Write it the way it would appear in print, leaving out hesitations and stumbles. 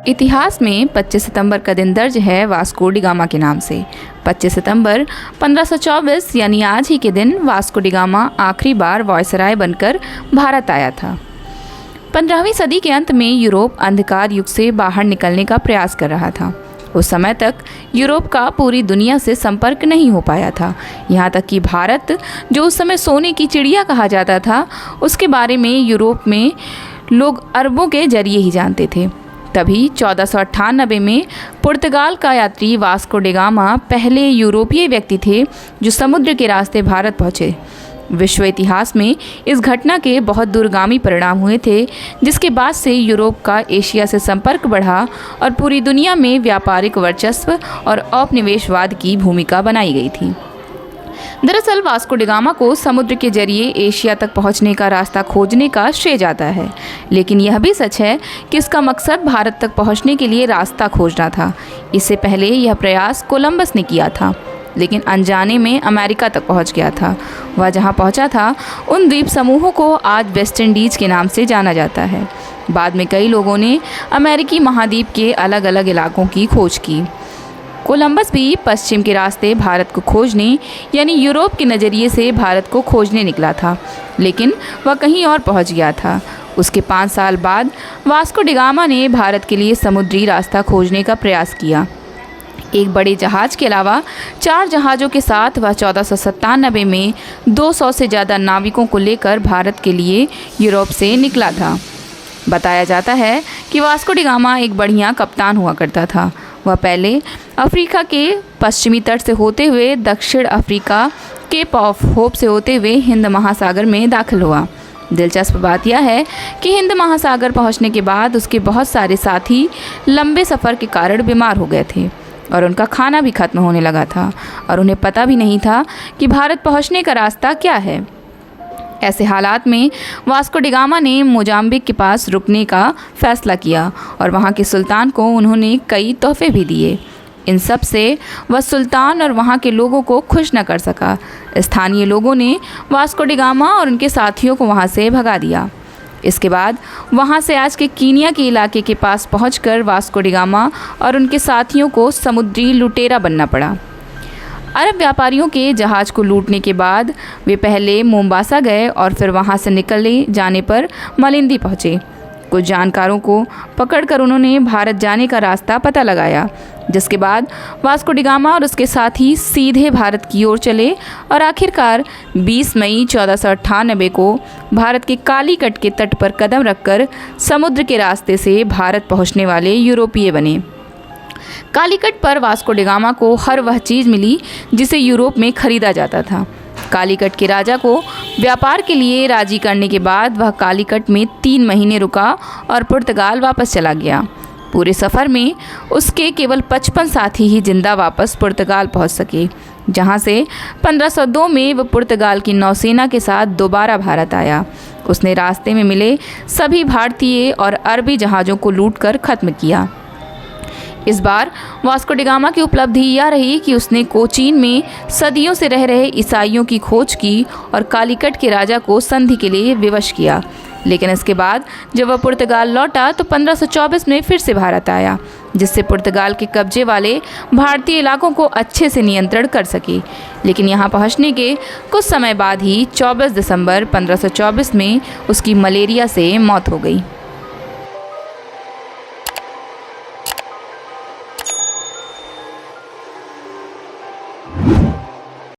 इतिहास में 25 सितंबर का दिन दर्ज है वास्को डी गामा के नाम से। 25 सितंबर 1524 यानी आज ही के दिन वास्को डी गामा आखिरी बार वायसराय बनकर भारत आया था। 15वीं सदी के अंत में यूरोप अंधकार युग से बाहर निकलने का प्रयास कर रहा था। उस समय तक यूरोप का पूरी दुनिया से संपर्क नहीं हो पाया था। यहाँ तक कि भारत, जो उस समय सोने की चिड़िया कहा जाता था, उसके बारे में यूरोप में लोग अरबों के जरिए ही जानते थे। तभी 1498 में पुर्तगाल का यात्री वास्को डी गामा पहले यूरोपीय व्यक्ति थे जो समुद्र के रास्ते भारत पहुँचे। विश्व इतिहास में इस घटना के बहुत दूरगामी परिणाम हुए थे, जिसके बाद से यूरोप का एशिया से संपर्क बढ़ा और पूरी दुनिया में व्यापारिक वर्चस्व और औपनिवेशवाद की भूमिका बनाई गई थी। दरअसल वास्को डी गामा को समुद्र के जरिए एशिया तक पहुंचने का रास्ता खोजने का श्रेय जाता है, लेकिन यह भी सच है कि इसका मकसद भारत तक पहुंचने के लिए रास्ता खोजना था। इससे पहले यह प्रयास कोलंबस ने किया था, लेकिन अनजाने में अमेरिका तक पहुंच गया था। वह जहां पहुंचा था, उन द्वीप समूहों को आज वेस्ट इंडीज़ के नाम से जाना जाता है। बाद में कई लोगों ने अमेरिकी महाद्वीप के अलग अलग इलाकों की खोज की। कोलंबस भी पश्चिम के रास्ते भारत को खोजने यानी यूरोप के नज़रिए से भारत को खोजने निकला था, लेकिन वह कहीं और पहुंच गया था। उसके 5 साल बाद वास्को डी गामा ने भारत के लिए समुद्री रास्ता खोजने का प्रयास किया। एक बड़े जहाज़ के अलावा 4 जहाज़ों के साथ वह 1497 में 200 से ज़्यादा नाविकों को लेकर भारत के लिए यूरोप से निकला था। बताया जाता है कि वास्को डी गामा एक बढ़िया कप्तान हुआ करता था। वह पहले अफ्रीका के पश्चिमी तट से होते हुए दक्षिण अफ्रीका केप ऑफ होप से होते हुए हिंद महासागर में दाखिल हुआ। दिलचस्प बात यह है कि हिंद महासागर पहुंचने के बाद उसके बहुत सारे साथी लंबे सफ़र के कारण बीमार हो गए थे और उनका खाना भी खत्म होने लगा था और उन्हें पता भी नहीं था कि भारत पहुंचने का रास्ता क्या है। ऐसे हालात में वास्को डी गामा ने मोजाम्बिक के पास रुकने का फैसला किया और वहाँ के सुल्तान को उन्होंने कई तोहफे भी दिए। इन सब से वह सुल्तान और वहाँ के लोगों को खुश न कर सका। स्थानीय लोगों ने वास्को डी गामा और उनके साथियों को वहाँ से भगा दिया। इसके बाद वहाँ से आज के कीनिया के इलाके के पास पहुंचकर वास्को डी गामा और उनके साथियों को समुद्री लुटेरा बनना पड़ा। अरब व्यापारियों के जहाज़ को लूटने के बाद वे पहले मोम्बासा गए और फिर वहाँ से निकले जाने पर मलिंदी पहुँचे। कुछ जानकारों को पकड़कर उन्होंने भारत जाने का रास्ता पता लगाया, जिसके बाद वास्को डी गामा और उसके साथी सीधे भारत की ओर चले और आखिरकार 20 मई 1498 को भारत के कालीकट के तट पर कदम रखकर समुद्र के रास्ते से भारत पहुँचने वाले यूरोपीय बने। कालीकट पर वास्को डी गामा को हर वह चीज़ मिली जिसे यूरोप में खरीदा जाता था। कालीकट के राजा को व्यापार के लिए राजी करने के बाद वह कालीकट में 3 महीने रुका और पुर्तगाल वापस चला गया। पूरे सफ़र में उसके केवल 55 साथी ही जिंदा वापस पुर्तगाल पहुंच सके, जहां से 1502 में वह पुर्तगाल की नौसेना के साथ दोबारा भारत आया। उसने रास्ते में मिले सभी भारतीय और अरबी जहाज़ों को लूटकर ख़त्म किया। इस बार वास्को डी गामा की उपलब्धि यह रही कि उसने कोचीन में सदियों से रह रहे ईसाइयों की खोज की और कालीकट के राजा को संधि के लिए विवश किया। लेकिन इसके बाद जब वह पुर्तगाल लौटा तो 1524 में फिर से भारत आया, जिससे पुर्तगाल के कब्जे वाले भारतीय इलाकों को अच्छे से नियंत्रण कर सके। लेकिन यहाँ पहुँचने के कुछ समय बाद ही 24 दिसंबर 1524 में उसकी मलेरिया से मौत हो गई।